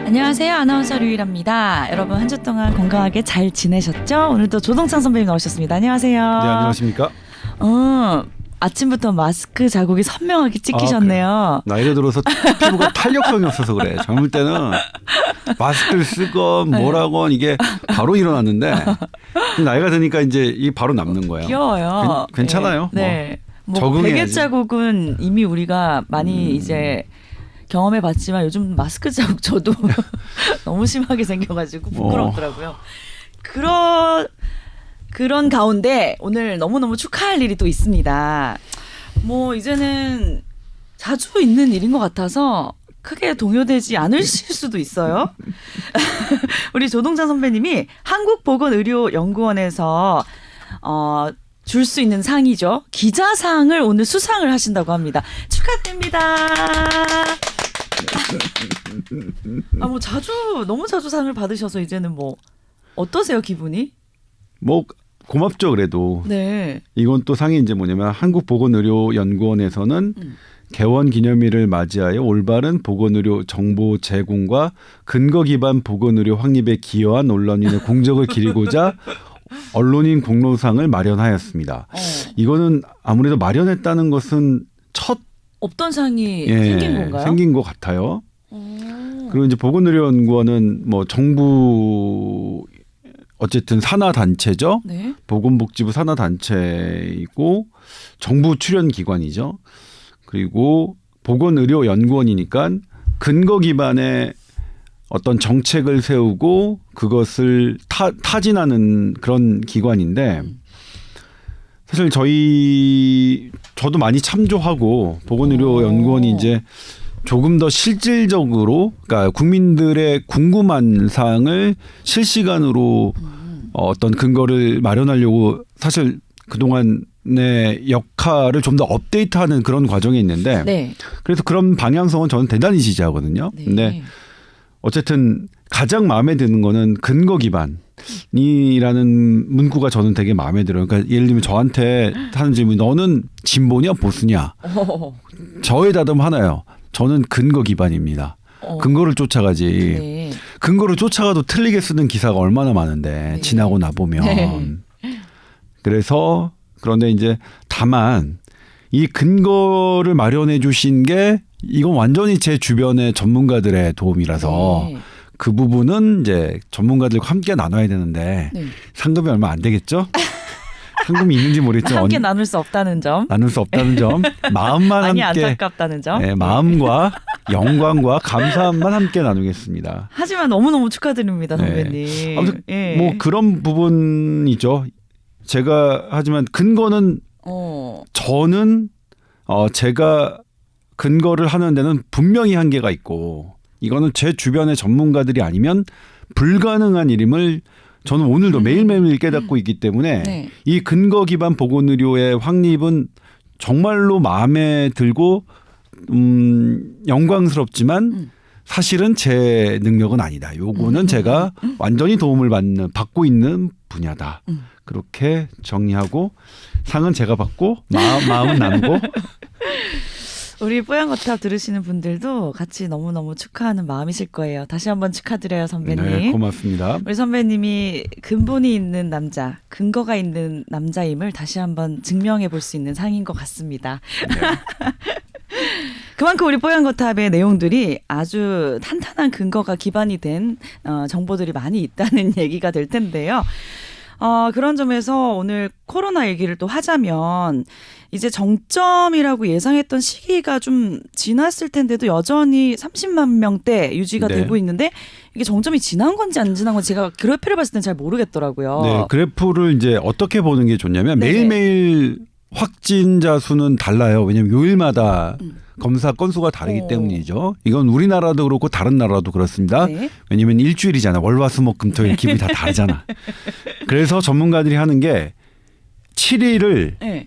안녕하세요. 아나운서 류일합니다. 여러분 한 주 동안 건강하게 잘 지내셨죠? 오늘도 조동찬 선배님 나오셨습니다. 안녕하세요. 네, 안녕하십니까? 아침부터 마스크 자국이 선명하게 찍히셨네요. 그래. 나이가 들어서 피부가 탄력성이 없어서 그래. 젊을 때는 마스크를 쓰건 뭐라건 이게 바로 일어났는데 나이가 드니까 이제 이게 바로 남는 거예요. 귀여워요. 괜찮아요. 네. 뭐 적응해야지. 베개 자국은 이미 우리가 많이 이제 경험해봤지만 요즘 마스크 자국 저도 너무 심하게 생겨가지고 부끄럽더라고요. 그런 가운데 오늘 너무너무 축하할 일이 또 있습니다. 뭐 이제는 자주 있는 일인 것 같아서 크게 동요되지 않으실 수도 있어요. 우리 조동찬 선배님이 한국보건의료연구원에서 줄 수 있는 상이죠. 기자상을 오늘 수상을 하신다고 합니다. 축하드립니다. 뭐 너무 자주 상을 받으셔서 이제는 뭐 어떠세요, 기분이? 뭐 고맙죠, 그래도. 네. 이건 또 상이 이제 뭐냐면 한국보건의료연구원에서는 개원 기념일을 맞이하여 올바른 보건의료 정보 제공과 근거 기반 보건의료 확립에 기여한 언론인의 공적을 기리고자 언론인 공로상을 마련하였습니다. 이거는 아무래도 마련했다는 것은 첫 없던 상이 생긴 건가요? 생긴 것 같아요. 그리고 이제 보건의료연구원은 뭐 정부 어쨌든 산하 단체죠. 네. 보건복지부 산하 단체이고 정부 출연 기관이죠. 그리고 보건의료연구원이니까 근거 기반의 어떤 정책을 세우고 그것을 타진하는 그런 기관인데 사실 저도 많이 참조하고 보건의료연구원이 이제 조금 더 실질적으로 그러니까 국민들의 궁금한 사항을 실시간으로 어떤 근거를 마련하려고 사실 그동안의 역할을 좀 더 업데이트하는 그런 과정에 있는데 네. 그래서 그런 방향성은 저는 대단히 지지하거든요. 네. 근데 어쨌든 가장 마음에 드는 거는 근거 기반이라는 문구가 저는 되게 마음에 들어요. 그러니까 예를 들면 저한테 하는 질문이 너는 진보냐 보수냐. 저의 답은 하나예요. 저는 근거 기반입니다. 근거를 쫓아가지. 네. 근거를 쫓아가도 틀리게 쓰는 기사가 얼마나 많은데 네. 지나고 나보면. 네. 그래서 그런데 이제 다만 이 근거를 마련해 주신 게 이건 완전히 제 주변의 전문가들의 도움이라서 네. 그 부분은 이제 전문가들과 함께 나눠야 되는데 네. 상금이 얼마 안 되겠죠? 상금이 있는지 모르겠지만 함께 나눌 수 없다는 점. 나눌 수 없다는 점, 마음만 많이 함께 안타깝다는 점. 네, 마음과 영광과 감사함만 함께 나누겠습니다. 하지만 너무너무 축하드립니다, 선배님. 네. 아무튼 예. 뭐 그런 부분이죠. 제가 하지만 근거는 저는 제가 근거를 하는 데는 분명히 한계가 있고 이거는 제 주변의 전문가들이 아니면 불가능한 일임을 저는 오늘도 매일매일 깨닫고 있기 때문에 네. 이 근거 기반 보건의료의 확립은 정말로 마음에 들고 영광스럽지만 사실은 제 능력은 아니다. 요거는 제가 완전히 도움을 받고 있는 분야다. 그렇게 정리하고 상은 제가 받고 마음은 나누고 우리 뽀얀거탑 들으시는 분들도 같이 너무너무 축하하는 마음이실 거예요. 다시 한번 축하드려요, 선배님. 네, 고맙습니다. 우리 선배님이 근본이 있는 남자, 근거가 있는 남자임을 다시 한번 증명해 볼 수 있는 상인 것 같습니다. 네. 그만큼 우리 뽀얀거탑의 내용들이 아주 탄탄한 근거가 기반이 된 정보들이 많이 있다는 얘기가 될 텐데요. 그런 점에서 오늘 코로나 얘기를 또 하자면 이제 정점이라고 예상했던 시기가 좀 지났을 텐데도 여전히 30만 명대 유지가 네. 되고 있는데 이게 정점이 지난 건지 안 지난 건지 제가 그래프를 봤을 땐 잘 모르겠더라고요. 네, 그래프를 이제 어떻게 보는 게 좋냐면 네네. 매일매일 확진자 수는 달라요. 왜냐하면 요일마다 검사 건수가 다르기 때문이죠. 이건 우리나라도 그렇고 다른 나라도 그렇습니다. 네. 왜냐하면 일주일이잖아. 월화수목금토일 기분이 다 다르잖아. 그래서 전문가들이 하는 게 7일을 네.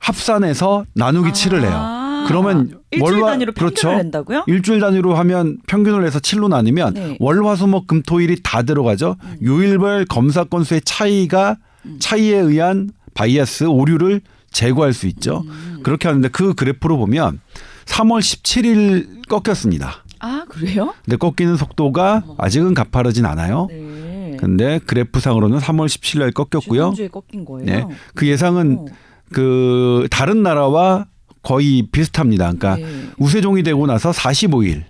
합산해서 나누기 7을 해요. 그러면 일주일 단위로 평균을 낸다고요? 일주일 단위로 하면 평균을 해서 7로 나누면 네. 월화수목금토일이 다 들어가죠. 요일별 검사 건수의 차이에 의한 바이아스 오류를 제거할 수 있죠. 그렇게 하는데 그 그래프로 보면 3월 17일 꺾였습니다. 아, 그래요? 근데 꺾이는 속도가 아직은 가파르진 않아요. 네. 근데 그래프상으로는 3월 17일 날 꺾였고요. 지난주에 꺾인 거예요. 네. 그 예상은 어. 그 다른 나라와 거의 비슷합니다. 그러니까 네. 우세종이 되고 나서 45일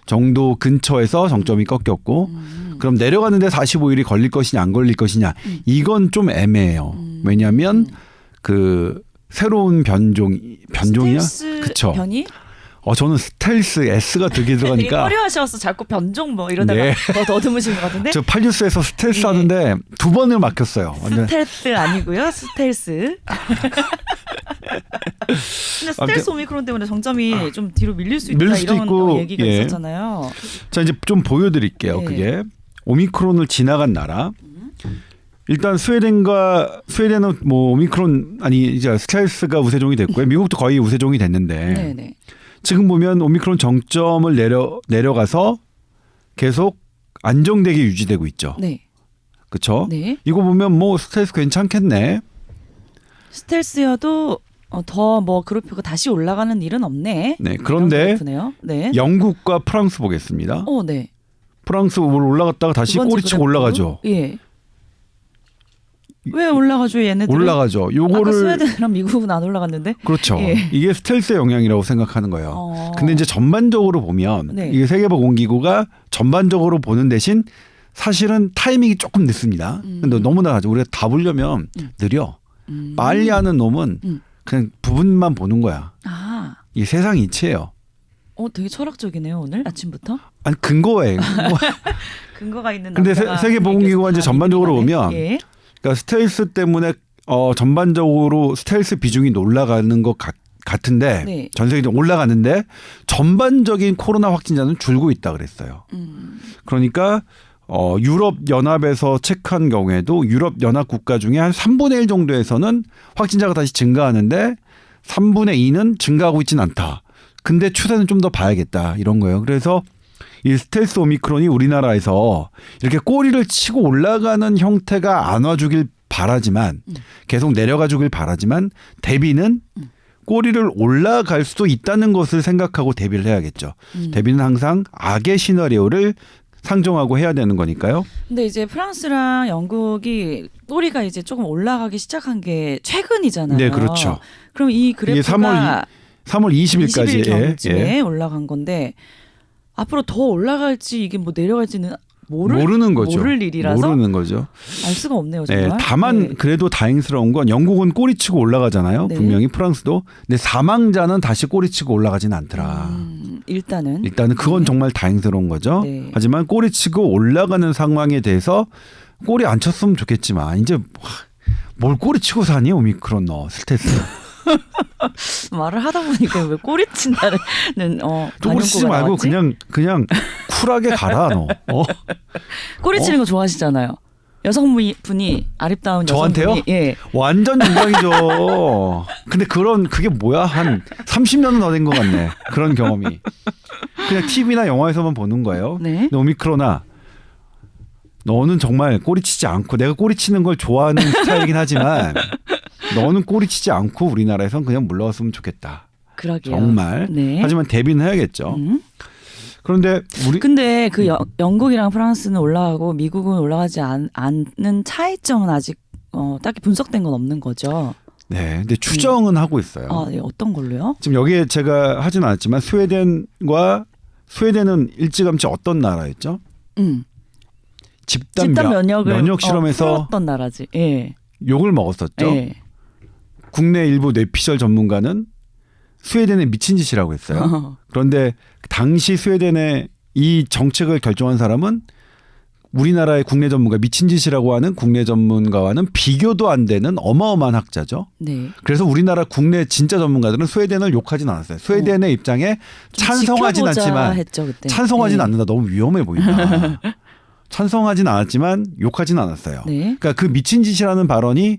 정도 근처에서 정점이 꺾였고 그럼 내려가는데 45일이 걸릴 것이냐 안 걸릴 것이냐 이건 좀 애매해요. 왜냐하면 그 새로운 변종이야? 스텔스 그쵸. 변이? 저는 스텔스 S가 되게 되게 들어가니까 꺼려하셔서 자꾸 변종 뭐 이러다가 네. 더 더듬으신 것 같은데? 저 팔뉴스에서 스텔스 예. 하는데 2번을 막혔어요. 완전. 스텔스 아니고요. 스텔스. 근데 스텔스 오미크론 때문에 정점이 좀 뒤로 밀릴 수 있다 밀릴 수도 이런 있고, 얘기가 예. 있었잖아요. 자 이제 좀 보여드릴게요. 네. 그게 오미크론을 지나간 나라. 일단 스웨덴은 뭐 오미크론 아니 이제 스텔스가 우세종이 됐고요. 미국도 거의 우세종이 됐는데 네네. 지금 보면 오미크론 정점을 내려가서 계속 안정되게 유지되고 있죠. 네. 그렇죠? 네. 이거 보면 뭐 스텔스 괜찮겠네. 스텔스여도 더 뭐 그래프가 다시 올라가는 일은 없네. 네. 그런데 그래프네요. 네. 영국과 프랑스 보겠습니다. 네. 프랑스 올라갔다가 다시 두 번째 꼬리치고 그래프. 올라가죠. 예. 왜 올라가죠, 얘네들? 올라가죠. 아까 요거를 스웨덴이랑 미국은 안 올라갔는데. 그렇죠. 예. 이게 스텔스의 영향이라고 생각하는 거예요. 근데 이제 전반적으로 보면 네. 이게 세계보건기구가 전반적으로 보는 대신 사실은 타이밍이 조금 늦습니다. 근데 너무나 우리가 다 보려면 느려. 빨리 하는 놈은 그냥 부분만 보는 거야. 아, 이 세상 이치예요. 되게 철학적이네요 오늘 아침부터. 아니 근거에. 근거가 있는. 근데 남자가 세계보건기구가 이제 얘기해서 전반적으로 다 보면 예. 그러니까 스텔스 때문에 전반적으로 스텔스 비중이 올라가는 것 같은데 네. 전 세계적으로 올라가는데 전반적인 코로나 확진자는 줄고 있다 그랬어요. 그러니까 유럽 연합에서 체크한 경우에도 유럽 연합 국가 중에 한 3분의 1 정도에서는 확진자가 다시 증가하는데 3분의 2는 증가하고 있지는 않다. 근데 추세는 좀 더 봐야겠다 이런 거예요. 그래서 이 스텔스 오미크론이 우리나라에서 이렇게 꼬리를 치고 올라가는 형태가 안 와주길 바라지만 계속 내려가 주길 바라지만 대비는 꼬리를 올라갈 수도 있다는 것을 생각하고 대비를 해야겠죠. 대비는 항상 악의 시나리오를 상정하고 해야 되는 거니까요. 근데 이제 프랑스랑 영국이 꼬리가 이제 조금 올라가기 시작한 게 최근이잖아요. 네, 그렇죠. 그럼 이 그래프가 3월 20일까지 20일 경쯤에 올라간 건데 앞으로 더 올라갈지 이게 뭐 내려갈지는 모르는 거죠. 모를 일이라서 모르는 거죠. 알 수가 없네요. 정말. 네, 다만 네. 그래도 다행스러운 건 영국은 꼬리치고 올라가잖아요. 네. 분명히 프랑스도. 근데 사망자는 다시 꼬리치고 올라가진 않더라. 일단은 그건 정말 다행스러운 거죠. 네. 하지만 꼬리치고 올라가는 상황에 대해서 꼬리 안 쳤으면 좋겠지만 이제 뭘 꼬리치고 사니 오미크론 너 스텔스. 말을 하다 보니까 왜 꼬리친다는 꼬리치지 말고 그냥 쿨하게 가라 너. 꼬리치는 거 좋아하시잖아요. 여성분이 아름다운 저한테요? 여성분이 예. 완전 영광이죠. 근데 그게 뭐야 한 30년은 더 된 것 같네. 그런 경험이. 그냥 TV나 영화에서만 보는 거예요. 네. 근데 오미크론아 너는 정말 꼬리치지 않고 내가 꼬리치는 걸 좋아하는 스타일이긴 하지만 너는 꼬리치지 않고 우리나라에선 그냥 물러왔으면 좋겠다. 그러게요. 정말. 네. 하지만 대비는 해야겠죠. 그런데 근데 그 영국이랑 프랑스는 올라가고 미국은 올라가지 않는 차이점은 아직 딱히 분석된 건 없는 거죠. 네, 근데 추정은 하고 있어요. 아, 네. 어떤 걸로요? 지금 여기에 제가 하진 않았지만 스웨덴은 일찌감치 어떤 나라였죠? 집단 면역 실험에서 풀었던 나라지. 예. 욕을 먹었었죠. 예. 국내 일부 뇌피셜 전문가는 스웨덴의 미친 짓이라고 했어요. 그런데 당시 스웨덴의 이 정책을 결정한 사람은 우리나라의 국내 전문가 미친 짓이라고 하는 국내 전문가와는 비교도 안 되는 어마어마한 학자죠. 네. 그래서 우리나라 국내 진짜 전문가들은 스웨덴을 욕하진 않았어요. 스웨덴의 입장에 찬성하진 않지만 했죠, 그때. 찬성하진 네. 않는다. 너무 위험해 보인다. 찬성하진 않았지만 욕하진 않았어요. 네. 그러니까 그 미친 짓이라는 발언이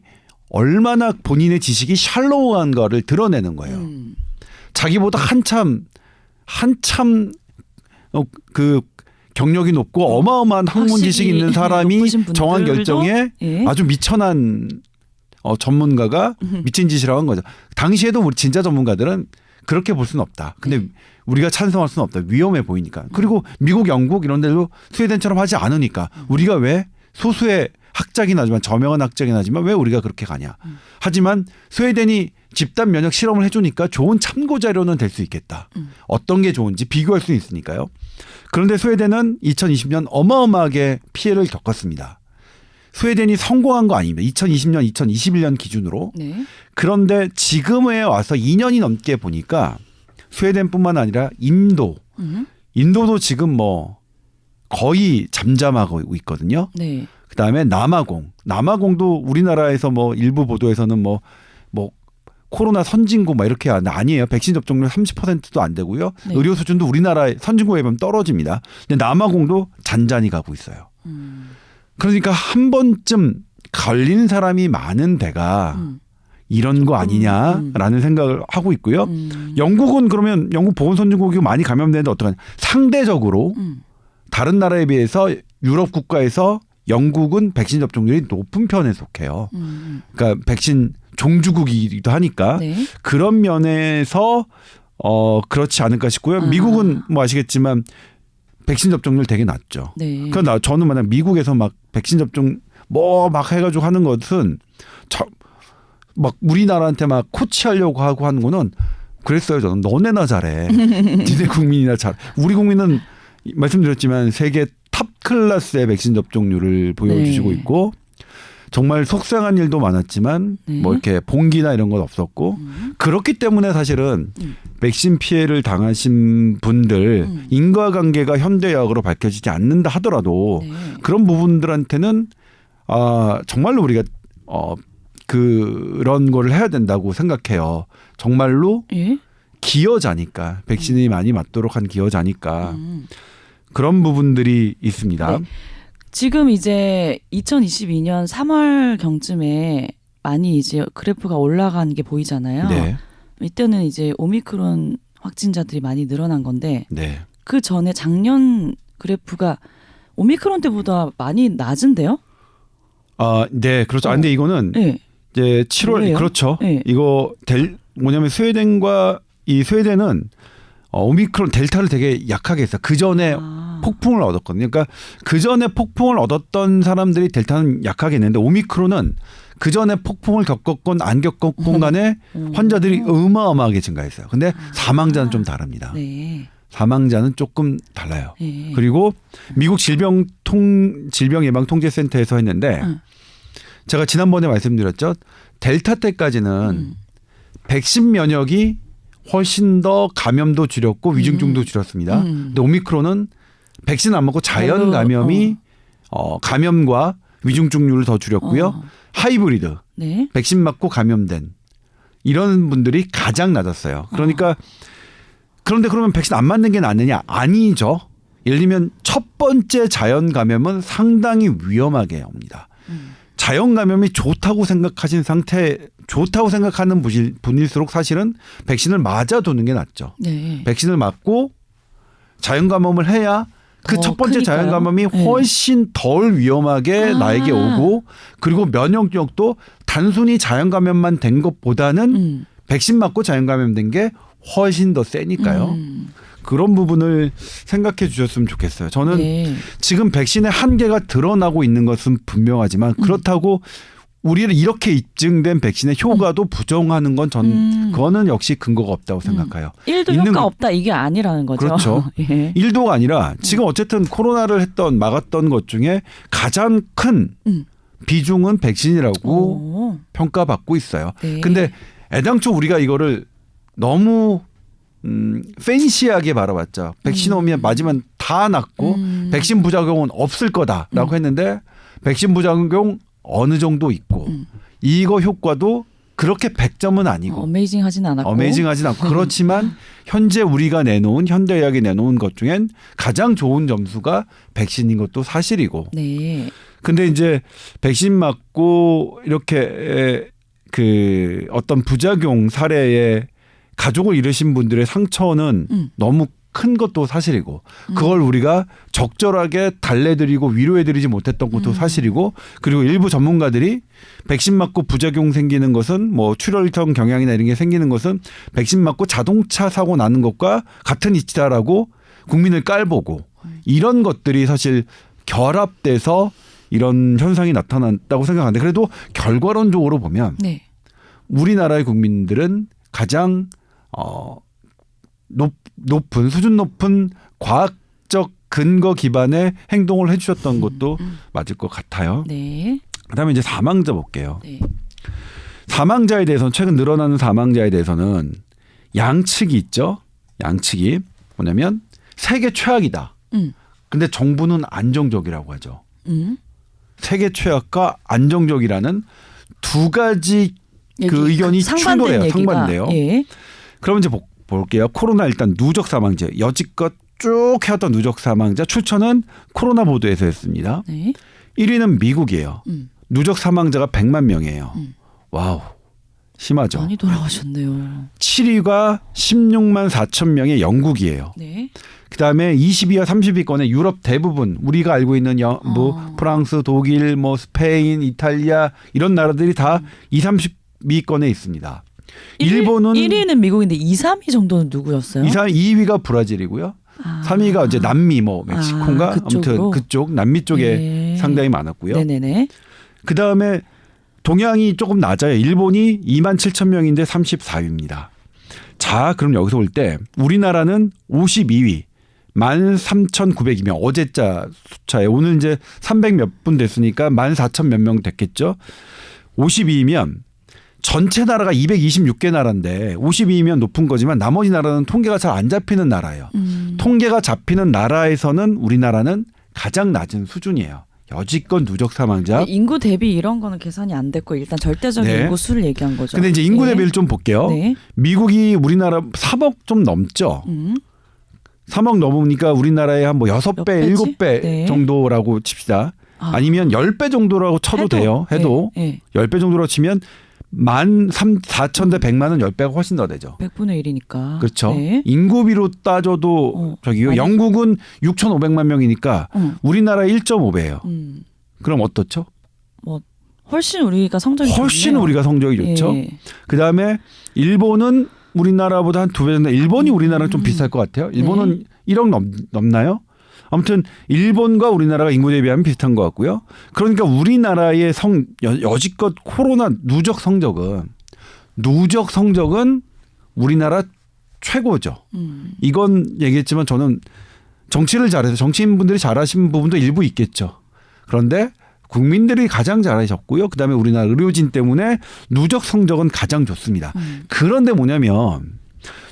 얼마나 본인의 지식이 샬로우한 거를 드러내는 거예요. 자기보다 한참 그 경력이 높고 어마어마한 학문 지식이 있는 사람이 정한 결정에 예. 아주 미천한 전문가가 미친 짓이라고 한 거죠. 당시에도 우리 진짜 전문가들은 그렇게 볼 수는 없다. 근데 우리가 찬성할 수는 없다. 위험해 보이니까. 그리고 미국, 영국 이런 데도 스웨덴처럼 하지 않으니까 우리가 왜 소수의 학자긴 하지만 저명한 학자긴 하지만 왜 우리가 그렇게 가냐. 하지만 스웨덴이 집단 면역 실험을 해주니까 좋은 참고 자료는 될 수 있겠다. 어떤 게 좋은지 비교할 수 있으니까요. 그런데 스웨덴은 2020년 어마어마하게 피해를 겪었습니다. 스웨덴이 성공한 거 아닙니다. 2020년, 2021년 기준으로. 네. 그런데 지금에 와서 2년이 넘게 보니까 스웨덴뿐만 아니라 인도도 지금 뭐 거의 잠잠하고 있거든요. 네. 그다음에 남아공도 우리나라에서 뭐 일부 보도에서는 뭐 코로나 선진국 막 이렇게 아니에요. 백신 접종률 30%도 안 되고요. 네. 의료 수준도 우리나라 선진국에 비하면 떨어집니다. 근데 남아공도 잔잔히 가고 있어요. 그러니까 한 번쯤 걸린 사람이 많은 데가 이런 거 아니냐라는 생각을 하고 있고요. 영국은 그러면 영국 보건선진국이 많이 감염되는데 어떡하냐. 상대적으로 다른 나라에 비해서 유럽 국가에서 영국은 백신 접종률이 높은 편에 속해요. 그러니까 백신 종주국이기도 하니까 네. 그런 면에서 그렇지 않을까 싶고요. 미국은 뭐 아시겠지만 백신 접종률 되게 낮죠. 네. 그러니까 저는 만약 미국에서 막 백신 접종 뭐 막 해가지고 하는 것은 막 우리나라한테 막 코치하려고 하고 하는 거는 그랬어요. 저는 너네나 잘해. 니네 국민이나 잘. 우리 국민은 말씀드렸지만 세계 탑 클래스의 백신 접종률을 보여주시고 네. 있고 정말 속상한 일도 많았지만 네. 뭐 이렇게 봉기나 이런 건 없었고 그렇기 때문에 사실은 백신 피해를 당하신 분들 인과관계가 현대의학으로 밝혀지지 않는다 하더라도 네. 그런 부분들한테는 정말로 우리가 그런 거를 해야 된다고 생각해요. 정말로 예? 기여자니까 백신이 많이 맞도록 한 기여자니까 그런 부분들이 있습니다. 네. 지금 이제 2022년 3월 경쯤에 많이 이제 그래프가 올라간 게 보이잖아요. 네. 이때는 이제 오미크론 확진자들이 많이 늘어난 건데 네. 그 전에 작년 그래프가 오미크론 때보다 많이 낮은데요? 네, 그렇죠. 근데 이거는 네. 이제 7월 뭐예요? 그렇죠. 네. 이거 뭐냐면 스웨덴은 오미크론 델타를 되게 약하게 했어요. 그 전에 폭풍을 얻었거든요. 그러니까 그 전에 폭풍을 얻었던 사람들이 델타는 약하게 했는데 오미크론은 그 전에 폭풍을 겪었건 안 겪었건 간에 환자들이 어마어마하게 증가했어요. 근데 사망자는 좀 다릅니다. 네. 사망자는 조금 달라요. 네. 그리고 미국 질병예방통제센터에서 했는데 제가 지난번에 말씀드렸죠. 델타 때까지는 백신 면역이 훨씬 더 감염도 줄였고 위중증도 줄였습니다. 근데 오미크론은 백신 안 맞고 자연 감염이 감염과 위중증률을 더 줄였고요. 하이브리드, 네. 백신 맞고 감염된 이런 분들이 가장 낮았어요. 그러니까 그런데 그러면 백신 안 맞는 게 낫느냐? 아니죠. 예를 들면 첫 번째 자연 감염은 상당히 위험하게 옵니다. 자연 감염이 좋다고 생각하는 분일수록 사실은 백신을 맞아두는 게 낫죠. 네. 백신을 맞고 자연 감염을 해야 그 첫 번째 크니까요. 자연 감염이 네. 훨씬 덜 위험하게 나에게 오고 그리고 면역력도 단순히 자연 감염만 된 것보다는 백신 맞고 자연 감염된 게 훨씬 더 세니까요. 그런 부분을 생각해 주셨으면 좋겠어요. 저는 네. 지금 백신의 한계가 드러나고 있는 것은 분명하지만 그렇다고 우리를 이렇게 입증된 백신의 효과도 부정하는 건 전 그거는 역시 근거가 없다고 생각해요. 1도 있는 효과 거- 없다 이게 아니라는 거죠. 그렇죠. 예. 1도가 아니라 지금 어쨌든 코로나를 막았던 것 중에 가장 큰 비중은 백신이라고 오. 평가받고 있어요. 네. 근데 애당초 우리가 이거를 너무 팬시하게 바라봤죠. 백신 오면 맞으면 다 낫고 백신 부작용은 없을 거다라고 했는데 백신 부작용 어느 정도 있고 이거 효과도 그렇게 100점은 아니고 어메이징하진 않았고. 어메이징하진 않고 그렇지만 현재 우리가 내놓은 현대의학이 내놓은 것 중엔 가장 좋은 점수가 백신인 것도 사실이고 네. 근데 이제 백신 맞고 이렇게 어떤 부작용 사례에 가족을 잃으신 분들의 상처는 너무 큰 것도 사실이고 그걸 우리가 적절하게 달래드리고 위로해드리지 못했던 것도 사실이고 그리고 일부 전문가들이 백신 맞고 부작용 생기는 것은 뭐 출혈성 경향이나 이런 게 생기는 것은 백신 맞고 자동차 사고 나는 것과 같은 이치다라고 국민을 깔보고 이런 것들이 사실 결합돼서 이런 현상이 나타났다고 생각하는데 그래도 결과론적으로 보면 네. 우리나라의 국민들은 가장 높은 수준 높은 과학적 근거 기반의 행동을 해주셨던 것도 맞을 것 같아요. 네. 그다음에 이제 사망자 볼게요. 네. 사망자에 대해서는 최근 늘어나는 사망자에 대해서는 양측이 있죠. 양측이 뭐냐면 세계 최악이다. 근데 정부는 안정적이라고 하죠. 세계 최악과 안정적이라는 두 가지 그 의견이 충돌해요. 상반돼요. 예. 그럼 이제 볼게요. 코로나 일단 누적 사망자 여지껏 쭉 해왔던 누적 사망자 출처는 코로나 보도에서 했습니다. 네. 1위는 미국이에요. 누적 사망자가 100만 명이에요. 와우. 심하죠. 많이 돌아가셨네요. 7위가 16만 4천 명의 영국이에요. 네. 그다음에 20위와 30위권의 유럽 대부분 우리가 알고 있는 뭐 프랑스, 독일, 뭐 스페인, 이탈리아 이런 나라들이 다 2, 30위권에 있습니다. 일본은 1위는 미국인데 2, 3위 정도는 누구였어요? 2위가 브라질이고요. 3위가 이제 남미 뭐 멕시코인가 아무튼 그쪽 남미 쪽에 네. 상당히 많았고요. 네네네. 그다음에 동양이 조금 낮아요. 일본이 2만 7천 명인데 34위입니다. 자, 그럼 여기서 올 때 우리나라는 52위. 13,900이면 어제자 숫자에 오늘 이제 300 몇 분 됐으니까 14,000 몇 명 됐겠죠. 52이면 전체 나라가 226개 나라인데 52이면 높은 거지만 나머지 나라는 통계가 잘 안 잡히는 나라예요. 통계가 잡히는 나라에서는 우리나라는 가장 낮은 수준이에요. 여지껏 누적 사망자. 인구 대비 이런 거는 계산이 안 됐고 일단 절대적인 네. 인구 수를 얘기한 거죠. 근데 이제 인구 네. 대비를 좀 볼게요. 네. 미국이 우리나라 3억 좀 넘죠. 3억 넘으니까 우리나라의 한 뭐 6배, 배지? 7배 네. 정도라고 칩시다. 아니면 10배 정도라고 쳐도 돼요. 해도. 네. 10배 정도로 치면 14,000 대 100만은 10배가 훨씬 더 되죠. 100분의 1이니까. 그렇죠. 네. 인구비로 따져도 저기요. 많이- 영국은 6,500만 명이니까 음. 우리나라 1.5배예요. 그럼 어떻죠? 뭐 훨씬 우리가 성적이 훨씬 좋네요. 우리가 성적이 좋죠. 예. 그다음에 일본은 우리나라보다 한 2배 정도. 일본이 우리나라랑 좀 비쌀 것 같아요. 일본은 1억 넘나요? 아무튼 일본과 우리나라가 인구 대비하면 비슷한 것 같고요. 그러니까 우리나라의 여지껏 코로나 누적 성적은 우리나라 최고죠. 이건 얘기했지만 저는 정치를 잘해서 정치인분들이 잘하신 부분도 일부 있겠죠. 그런데 국민들이 가장 잘하셨고요. 그다음에 우리나라 의료진 때문에 누적 성적은 가장 좋습니다. 그런데 뭐냐면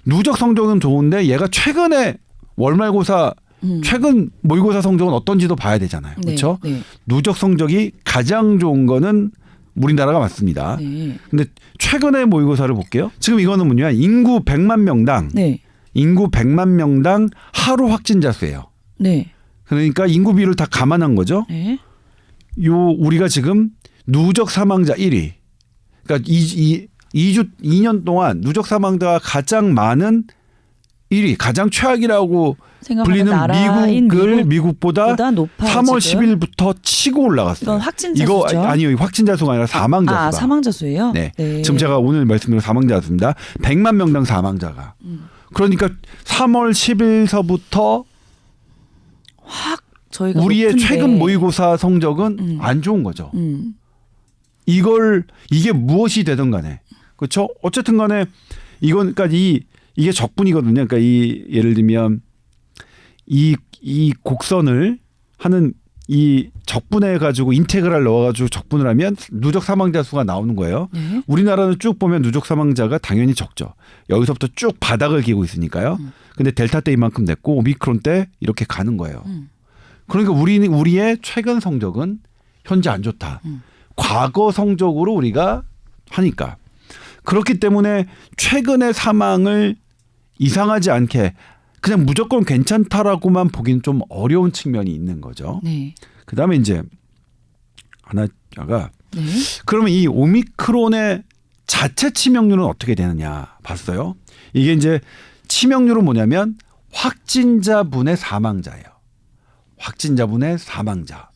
누적 성적은 좋은데 얘가 최근에 월말고사 최근 모의고사 성적은 어떤지도 봐야 되잖아요. 그렇죠? 네. 누적 성적이 가장 좋은 거는 우리나라가 맞습니다. 네. 근데 최근에 모의고사를 볼게요. 지금 이거는 뭐냐? 인구 100만 명당 네. 인구 100만 명당 하루 확진자 수예요. 네. 그러니까 인구비를 다 감안한 거죠. 네. 우리가 지금 누적 사망자 1위. 그러니까 2년 동안 누적 사망자가 가장 많은 1위, 가장 최악이라고 불리는 미국보다 높아요, 3월 지금? 10일부터 치고 올라갔어요. 이건 확진자 이거 수죠? 아니요, 확진자 수가 아니라 사망자 수가. 사망자 수예요? 네. 지금 제가 오늘 말씀드린 사망자 수입니다. 100만 명당 사망자가. 그러니까 3월 10일서부터 확 저희가 우리의 높은데. 최근 모의고사 성적은 안 좋은 거죠. 이게 무엇이 되든 간에 그렇죠. 어쨌든 간에 이건 그러니까 이게 적분이거든요. 그러니까 예를 들면 이 곡선을 하는 이 적분해 가지고 인테그랄 넣어 가지고 적분을 하면 누적 사망자 수가 나오는 거예요. 네. 우리나라는 쭉 보면 누적 사망자가 당연히 적죠. 여기서부터 쭉 바닥을 기고 있으니까요. 근데 델타 때 이만큼 냈고 오미크론 때 이렇게 가는 거예요. 그러니까 우리의 최근 성적은 현재 안 좋다. 과거 성적으로 우리가 하니까. 그렇기 때문에 최근의 사망을 이상하지 않게 그냥 무조건 괜찮다라고만 보기는 좀 어려운 측면이 있는 거죠. 네. 그다음에 이제 하나가 네. 그러면 이 오미크론의 자체 치명률은 어떻게 되느냐 봤어요. 이게 이제 치명률은 뭐냐면 확진자분의 사망자예요. 확진자분의 사망자.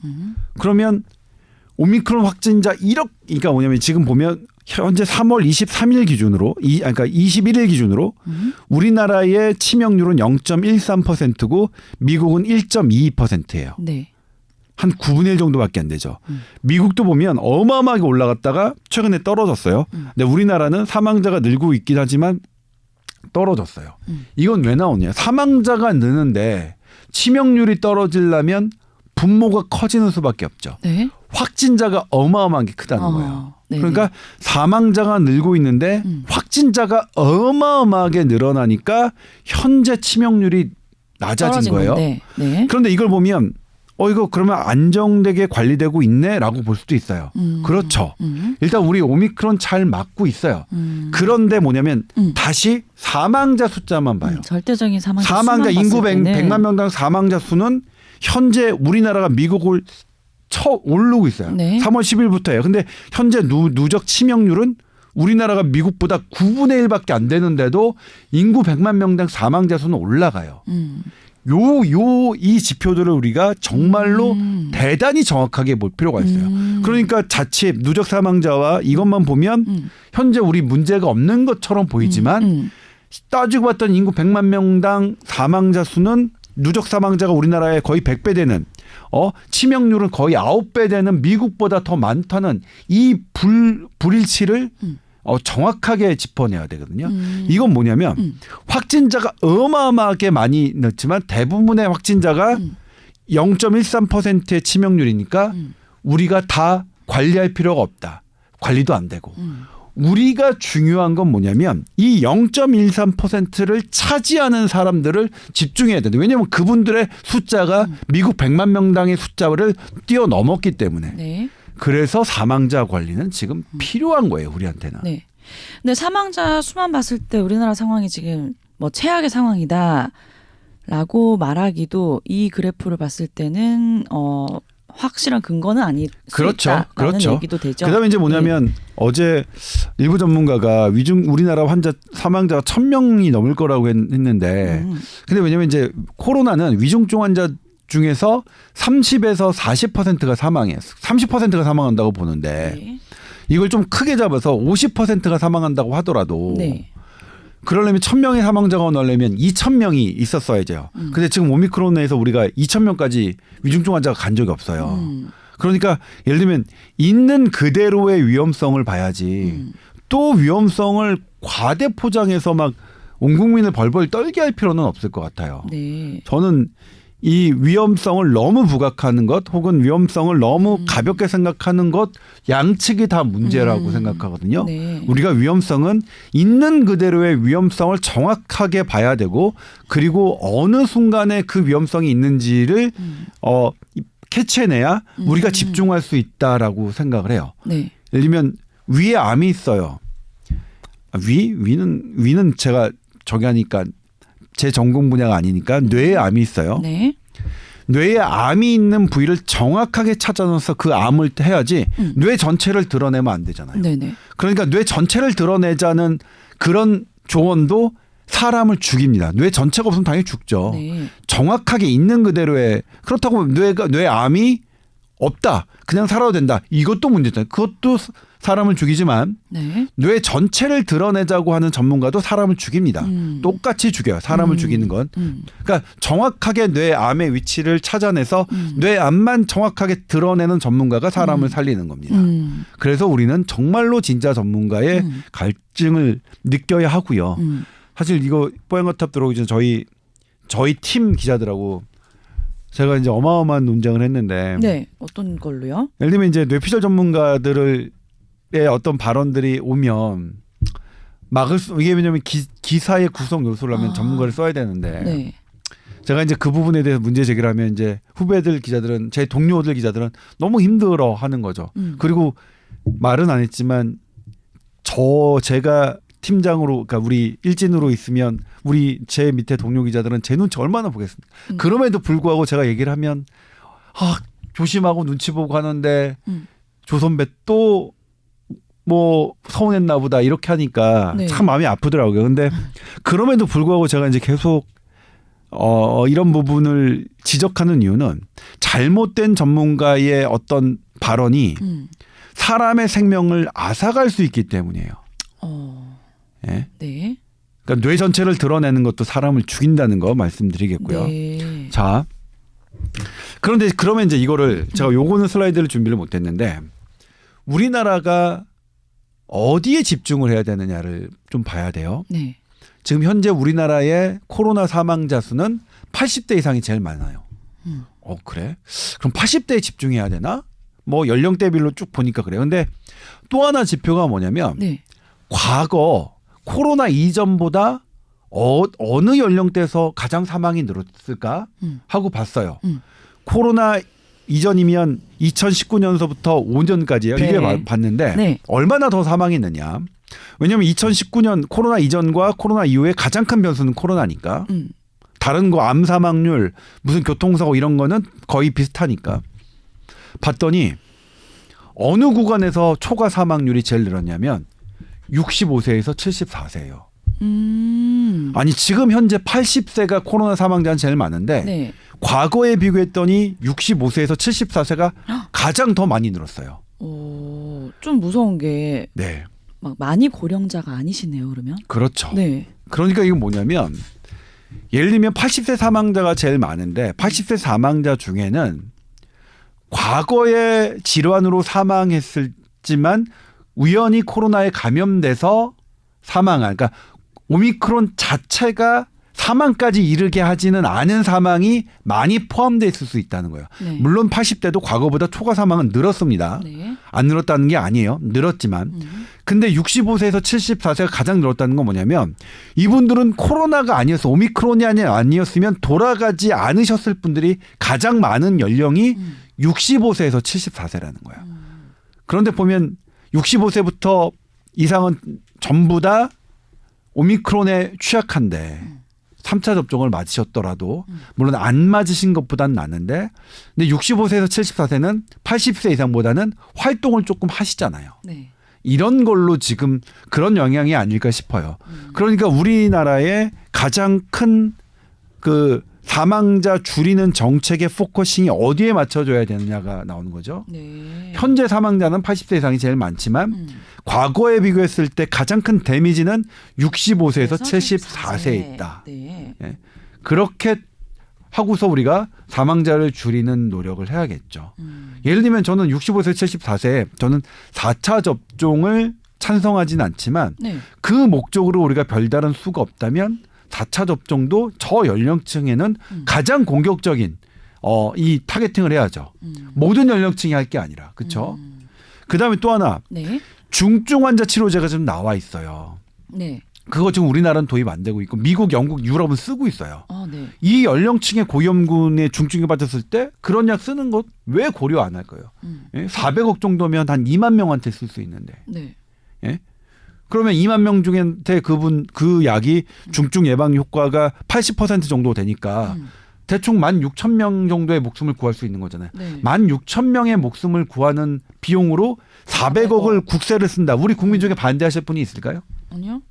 그러면 오미크론 확진자 그러니까 뭐냐면 지금 보면 현재 3월 23일 기준으로 그러니까 21일 기준으로 우리나라의 치명률은 0.13%고 미국은 1.22%예요. 네. 한 9분의 1 정도밖에 안 되죠. 미국도 보면 어마어마하게 올라갔다가 최근에 떨어졌어요. 근데 우리나라는 사망자가 늘고 있긴 하지만 떨어졌어요. 이건 왜 나오냐. 사망자가 느는데 치명률이 떨어지려면 분모가 커지는 수밖에 없죠. 네. 확진자가 어마어마하게 크다는 거예요. 네네. 그러니까 사망자가 늘고 있는데 확진자가 어마어마하게 늘어나니까 현재 치명률이 낮아진 거예요. 네. 그런데 이걸 보면 이거 그러면 안정되게 관리되고 있네라고 볼 수도 있어요. 그렇죠. 일단 우리 오미크론 잘 막고 있어요. 그런데 뭐냐면 다시 사망자 숫자만 봐요. 절대적인 사망자 인구 수만 봤을 때는 100만 명당 사망자 수는 현재 우리나라가 미국을 오르고 있어요. 네. 3월 10일부터예요. 근데 현재 누적 치명률은 우리나라가 미국보다 9분의 1밖에 안 되는데도 인구 100만 명당 사망자 수는 올라가요. 이 지표들을 우리가 정말로 대단히 정확하게 볼 필요가 있어요. 그러니까 자칫 누적 사망자와 이것만 보면 현재 우리 문제가 없는 것처럼 보이지만 따지고 봤더니 인구 100만 명당 사망자 수는 누적 사망자가 우리나라의 거의 100배 되는 치명률은 거의 9배 되는 미국보다 더 많다는 이 불일치를 정확하게 짚어내야 되거든요. 이건 뭐냐면 확진자가 어마어마하게 많이 넣지만 대부분의 확진자가 0.13%의 치명률이니까 우리가 다 관리할 필요가 없다. 관리도 안 되고. 우리가 중요한 건 뭐냐면 이 0.13%를 차지하는 사람들을 집중해야 된다. 왜냐하면 그분들의 숫자가 미국 100만 명당의 숫자를 뛰어넘었기 때문에. 네. 그래서 그래서 사망자 관리는 지금 필요한 거예요. 우리한테는. 네. 근데 사망자 수만 봤을 때 우리나라 상황이 지금 뭐 최악의 상황이다라고 말하기도 이 그래프를 봤을 때는 확실한 근거는 아닐 수 있다라는 그렇죠. 얘기도 되죠. 그다음에 이제 뭐냐면 어제 일부 전문가가 우리나라 환자 사망자가 1,000명이 넘을 거라고 했는데 근데 왜냐면 이제 코로나는 위중증 환자 중에서 30에서 40%가 사망해요. 30%가 사망한다고 보는데 네. 이걸 좀 크게 잡아서 50%가 사망한다고 하더라도 네. 그러려면 1,000명의 사망자가 나려면 2,000명이 있었어야죠. 근데 지금 오미크론에서 우리가 2,000명까지 위중증 환자가 간 적이 없어요. 그러니까 예를 들면 있는 그대로의 위험성을 봐야지 또 위험성을 과대 포장해서 막 온 국민을 벌벌 떨게 할 필요는 없을 것 같아요. 네. 저는 이 위험성을 너무 부각하는 것 혹은 위험성을 너무 가볍게 생각하는 것 양측이 다 문제라고 생각하거든요. 네. 우리가 위험성은 있는 그대로의 위험성을 정확하게 봐야 되고 그리고 어느 순간에 그 위험성이 있는지를 캐치해내야 우리가 집중할 수 있다라고 생각을 해요. 네. 예를 들면 위에 암이 있어요. 위는 제가 저기 하니까 제 전공 분야가 아니니까 뇌에 암이 있어요. 네. 뇌에 암이 있는 부위를 정확하게 찾아내서 그 암을 해야지 뇌 전체를 드러내면 안 되잖아요. 네네. 그러니까 뇌 전체를 드러내자는 그런 조언도 사람을 죽입니다. 뇌 전체가 없으면 당연히 죽죠. 네. 정확하게 있는 그대로의 그렇다고 뇌 암이 없다. 그냥 살아도 된다. 이것도 문제잖아요. 그것도 사람을 죽이지만 네. 뇌 전체를 드러내자고 하는 전문가도 사람을 죽입니다. 똑같이 죽여요. 사람을 죽이는 건. 그러니까 정확하게 뇌 암의 위치를 찾아내서 뇌 암만 정확하게 드러내는 전문가가 사람을 살리는 겁니다. 그래서 우리는 정말로 진짜 전문가의 갈증을 느껴야 하고요. 사실 이거 뽀얀거탑 들어오기 전에 저희 팀 기자들하고 제가 이제 어마어마한 논쟁을 했는데 네. 어떤 걸로요? 예를 들면 이제 뇌피셜 전문가들의 어떤 발언들이 오면 이게 왜냐면 기사의 구성 요소를 하면 전문가를 써야 되는데 네. 제가 이제 그 부분에 대해서 문제 제기를 하면 이제 후배들 기자들은 제 동료들 기자들은 너무 힘들어 하는 거죠. 그리고 말은 안 했지만 제가 팀장으로 그러니까 우리 일진으로 있으면 제 밑에 동료 기자들은 제 눈치 얼마나 보겠습니까? 그럼에도 불구하고 제가 얘기를 하면 조심하고 눈치 보고 하는데 조 선배 또 뭐 서운했나 보다 이렇게 하니까 네. 참 마음이 아프더라고요. 근데 그럼에도 불구하고 제가 이제 계속 이런 부분을 지적하는 이유는 잘못된 전문가의 어떤 발언이 사람의 생명을 앗아갈 수 있기 때문이에요. 예? 네. 그러니까 뇌 전체를 드러내는 것도 사람을 죽인다는 거 말씀드리겠고요. 네. 자, 그런데 그러면 이제 이거를 제가 요거는 슬라이드를 준비를 못했는데 우리나라가 어디에 집중을 해야 되느냐를 좀 봐야 돼요. 네. 지금 현재 우리나라의 코로나 사망자 수는 80대 이상이 제일 많아요. 그래? 그럼 80대에 집중해야 되나? 뭐 연령대별로 쭉 보니까 그래요. 근데 또 하나 지표가 뭐냐면 네. 과거 코로나 이전보다 어느 연령대에서 가장 사망이 늘었을까 하고 봤어요. 코로나 이전이면 2019년서부터 5년까지예요. 네. 비교해 봤는데 네. 얼마나 더 사망했느냐. 왜냐하면 2019년 코로나 이전과 코로나 이후에 가장 큰 변수는 코로나니까. 다른 거 암 사망률 무슨 교통사고 이런 거는 거의 비슷하니까. 봤더니 어느 구간에서 초과 사망률이 제일 늘었냐면 65세에서 74세예요. 아니 지금 현재 80세가 코로나 사망자는 제일 많은데 네. 과거에 비교했더니 65세에서 74세가 가장 더 많이 늘었어요. 좀 무서운 게 네. 막 많이 고령자가 아니시네요, 그러면. 그렇죠. 네. 그러니까 이건 뭐냐면 예를 들면 80세 사망자가 제일 많은데 80세 사망자 중에는 과거에 질환으로 사망했을지만 우연히 코로나에 감염돼서 사망한, 그러니까 오미크론 자체가 사망까지 이르게 하지는 않은 사망이 많이 포함되어 있을 수 있다는 거예요. 네. 물론 80대도 과거보다 초과 사망은 늘었습니다. 네. 안 늘었다는 게 아니에요. 늘었지만. 근데 65세에서 74세가 가장 늘었다는 건 뭐냐면 이분들은 코로나가 아니었어. 오미크론이 아니었으면 돌아가지 않으셨을 분들이 가장 많은 연령이 65세에서 74세라는 거예요. 그런데 보면 65세부터 이상은 전부 다 오미크론에 취약한데 3차 접종을 맞으셨더라도 물론 안 맞으신 것보다는 낫는데 근데 65세에서 74세는 80세 이상보다는 활동을 조금 하시잖아요. 네. 이런 걸로 지금 그런 영향이 아닐까 싶어요. 그러니까 우리나라의 가장 큰 그 사망자 줄이는 정책의 포커싱이 어디에 맞춰줘야 되느냐가 나오는 거죠. 네. 현재 사망자는 80세 이상이 제일 많지만 과거에 비교했을 때 가장 큰 데미지는 65세에서 74세에 있다. 네. 예. 그렇게 하고서 우리가 사망자를 줄이는 노력을 해야겠죠. 예를 들면 저는 65세 74세 저는 4차 접종을 찬성하진 않지만 네. 그 목적으로 우리가 별다른 수가 없다면 4차 접종도 저 연령층에는 가장 공격적인 이 타겟팅을 해야죠. 모든 연령층이 할 게 아니라. 그렇죠? 그다음에 또 하나 네. 중증 환자 치료제가 좀 나와 있어요. 네. 그거 지금 우리나라는 도입 안 되고 있고 미국, 영국, 유럽은 쓰고 있어요. 네. 이 연령층의 고위험군에 중증에 빠졌을 때 그런 약 쓰는 것 왜 고려 안 할까요? 400억 정도면 한 2만 명한테 쓸 수 있는데. 네. 예? 그러면 2만 명 중에 그 약이 중증 예방 효과가 80% 정도 되니까 대충 16,000명 정도의 목숨을 구할 수 있는 거잖아요. 네. 16,000명의 목숨을 구하는 비용으로 400억을 국세를 쓴다. 우리 국민 중에 반대하실 분이 있을까요? 아니요.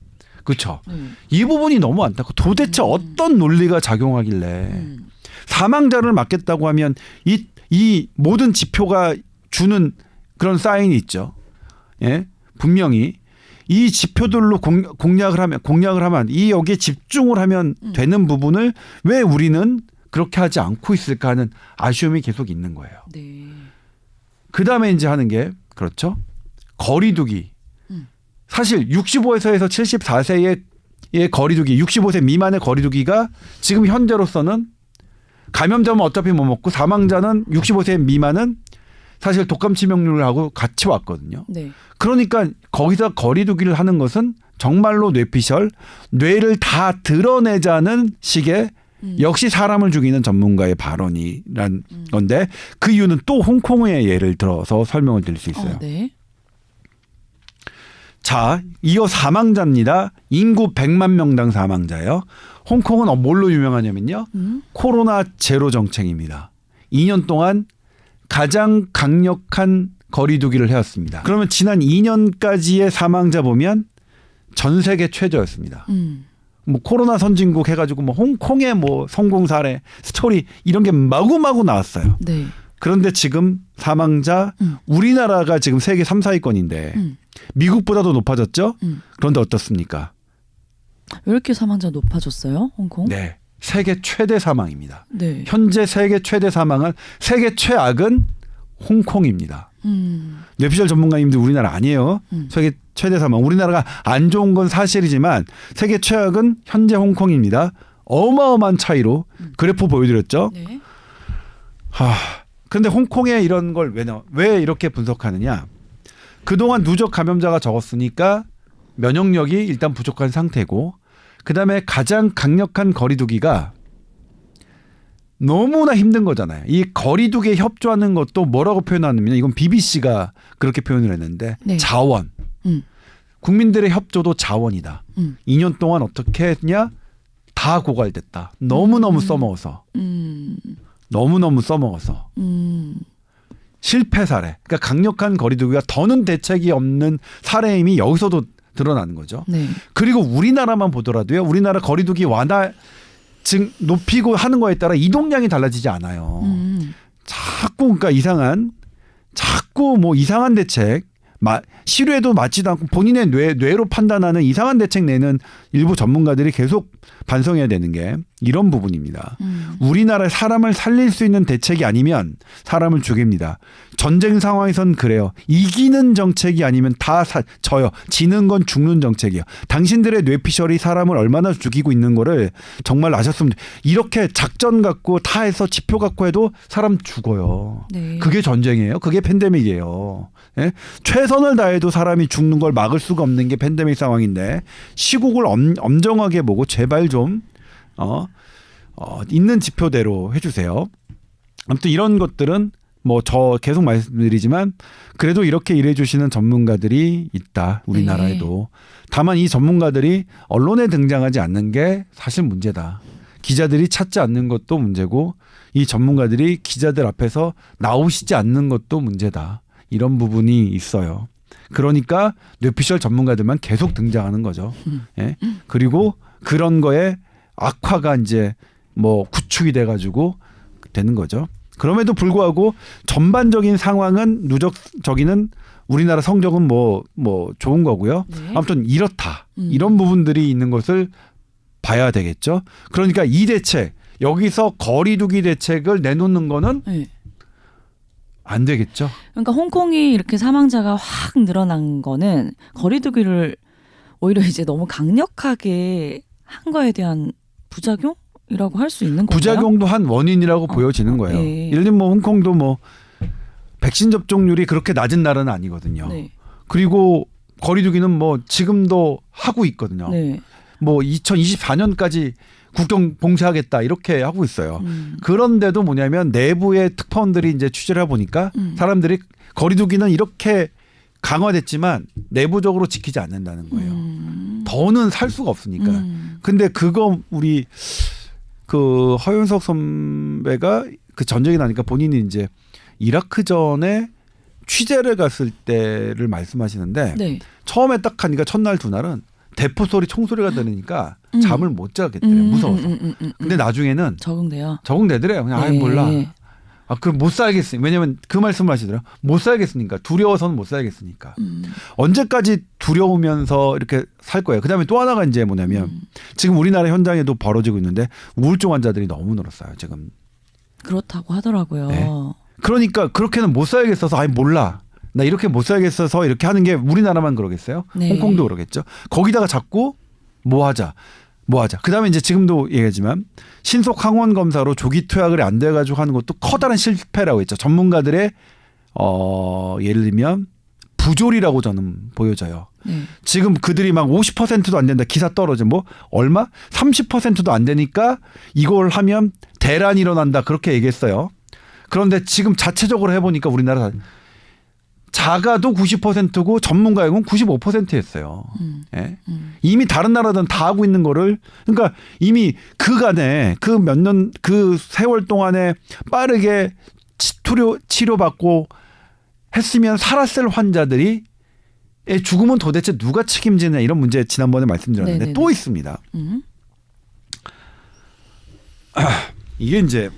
그렇죠. 네. 이 부분이 너무 안타깝고 도대체 어떤 논리가 작용하길래 사망자를 막겠다고 하면 이 모든 지표가 주는 그런 사인이 있죠. 예? 분명히 이 지표들로 공략을 하면 이 여기에 집중을 하면 되는 부분을 왜 우리는 그렇게 하지 않고 있을까 하는 아쉬움이 계속 있는 거예요. 네. 그다음에 이제 하는 게 그렇죠. 거리두기. 사실 65세에서 74세의 거리두기, 65세 미만의 거리두기가 지금 현재로서는 감염자면 어차피 못 먹고 사망자는 65세 미만은 사실 독감 치명률하고 같이 왔거든요. 네. 그러니까 거기서 거리두기를 하는 것은 정말로 뇌피셜, 뇌를 다 드러내자는 식의 역시 사람을 죽이는 전문가의 발언이란 건데 그 이유는 또 홍콩의 예를 들어서 설명을 드릴 수 있어요. 네. 자, 이어 사망자입니다. 인구 100만 명당 사망자예요. 홍콩은 뭘로 유명하냐면요. 코로나 제로 정책입니다. 2년 동안 가장 강력한 거리두기를 해왔습니다. 그러면 지난 2년까지의 사망자 보면 전 세계 최저였습니다. 뭐 코로나 선진국 해가지고 뭐 홍콩의 뭐 성공 사례 스토리 이런 게 마구마구 나왔어요. 네. 그런데 지금 사망자 우리나라가 지금 세계 3, 4위권인데 미국보다도 높아졌죠. 그런데 어떻습니까? 왜 이렇게 사망자 높아졌어요? 홍콩? 네. 세계 최대 사망입니다. 네. 현재 세계 최대 사망은 세계 최악은 홍콩입니다. 뇌피셜 전문가님들 우리나라 아니에요. 세계 최대 사망. 우리나라가 안 좋은 건 사실이지만 세계 최악은 현재 홍콩입니다. 어마어마한 차이로 그래프 보여드렸죠. 네. 근데 홍콩에 이런 걸 왜 이렇게 분석하느냐. 그동안 누적 감염자가 적었으니까 면역력이 일단 부족한 상태고 그다음에 가장 강력한 거리두기가 너무나 힘든 거잖아요. 이 거리두기에 협조하는 것도 뭐라고 표현하냐면 이건 BBC가 그렇게 표현을 했는데 네. 자원. 국민들의 협조도 자원이다. 2년 동안 어떻게 했냐? 다 고갈됐다. 너무너무 써먹어서. 너무너무 써먹어서. 실패 사례. 그러니까 강력한 거리두기가 더는 대책이 없는 사례임이 여기서도 드러나는 거죠. 네. 그리고 우리나라만 보더라도요. 우리나라 거리두기 완화 높이고 하는 거에 따라 이동량이 달라지지 않아요. 자꾸 그러니까 자꾸 뭐 이상한 대책 시류에도 맞지도 않고 본인의 뇌로 판단하는 이상한 대책 내는 일부 전문가들이 계속 반성해야 되는 게 이런 부분입니다. 우리나라의 사람을 살릴 수 있는 대책이 아니면 사람을 죽입니다. 전쟁 상황에선 그래요. 이기는 정책이 아니면 다 져요. 지는 건 죽는 정책이에요. 당신들의 뇌피셜이 사람을 얼마나 죽이고 있는 거를 정말 아셨으면 이렇게 작전 갖고 다 해서 지표 갖고 해도 사람 죽어요. 네. 그게 전쟁이에요. 그게 팬데믹이에요. 예? 최선을 다해도 사람이 죽는 걸 막을 수가 없는 게 팬데믹 상황인데 시국을 엄정하게 보고 제발 좀 있는 지표대로 해주세요. 아무튼 이런 것들은 뭐 저 계속 말씀드리지만 그래도 이렇게 일해주시는 전문가들이 있다. 우리나라에도. 다만 이 전문가들이 언론에 등장하지 않는 게 사실 문제다. 기자들이 찾지 않는 것도 문제고 이 전문가들이 기자들 앞에서 나오시지 않는 것도 문제다. 이런 부분이 있어요. 그러니까 뇌피셜 전문가들만 계속 등장하는 거죠. 예? 그리고 그런 거에 악화가 이제 뭐 구축이 돼가지고 되는 거죠. 그럼에도 불구하고 전반적인 상황은 누적적인 우리나라 성적은 뭐 좋은 거고요. 네. 아무튼 이렇다. 이런 부분들이 있는 것을 봐야 되겠죠. 그러니까 이 대책 여기서 거리두기 대책을 내놓는 거는 네. 안 되겠죠. 그러니까 홍콩이 이렇게 사망자가 확 늘어난 거는 거리두기를 오히려 이제 너무 강력하게 한 거에 대한 부작용이라고 할 수 있는 건가요? 부작용도 한 원인이라고 보여지는 거예요. 네. 예를 들면 뭐 홍콩도 뭐 백신 접종률이 그렇게 낮은 나라는 아니거든요. 네. 그리고 거리두기는 뭐 지금도 하고 있거든요. 네. 뭐 2024년까지 국경 봉쇄하겠다 이렇게 하고 있어요. 그런데도 뭐냐면 내부의 특파원들이 이제 취재를 해보니까 사람들이 거리두기는 이렇게 강화됐지만 내부적으로 지키지 않는다는 거예요. 더는 살 수가 없으니까. 근데 그거 우리 그 허윤석 선배가 그 전쟁이 나니까 본인이 이제 이라크 전에 취재를 갔을 때를 말씀하시는데 네. 처음에 처음에 딱 하니까 첫날 두 날은 대포 소리 총소리가 들으니까 잠을 못 자겠대요. 무서워서. 근데 나중에는 적응돼요. 적응되더래요. 그냥 아이 네. 몰라. 그 못 살겠으니. 왜냐면 그 말씀을 하시더라고요. 못 살겠으니까. 두려워서는 못 살겠으니까. 언제까지 두려우면서 이렇게 살 거예요. 그다음에 또 하나가 이제 뭐냐면 지금 우리나라 현장에도 벌어지고 있는데 우울증 환자들이 너무 늘었어요. 지금. 그렇다고 하더라고요. 네. 그러니까 그렇게는 못 살겠어서 아이 몰라. 나 이렇게 못 살겠어서 이렇게 하는 게 우리나라만 그러겠어요? 네. 홍콩도 그러겠죠. 거기다가 자꾸 뭐 하자. 그다음에 이제 지금도 얘기하지만 신속 항원 검사로 조기 투약을 안 돼가지고 하는 것도 커다란 실패라고 했죠. 전문가들의 예를 들면 부조리라고 저는 보여져요. 네. 지금 그들이 막 50%도 안 된다. 기사 떨어져. 뭐 얼마? 30%도 안 되니까 이걸 하면 대란이 일어난다. 그렇게 얘기했어요. 그런데 지금 자체적으로 해보니까 우리나라 자가도 90%고 전문가역은 95%였어요. 예? 이미 다른 나라들은 다 하고 있는 거를 그러니까 이미 그간에 그 몇 년 그 세월 동안에 빠르게 치료받고 했으면 살았을 환자들이 죽음은 도대체 누가 책임지냐 이런 문제 지난번에 말씀드렸는데 네네네. 또 있습니다. 이게 이제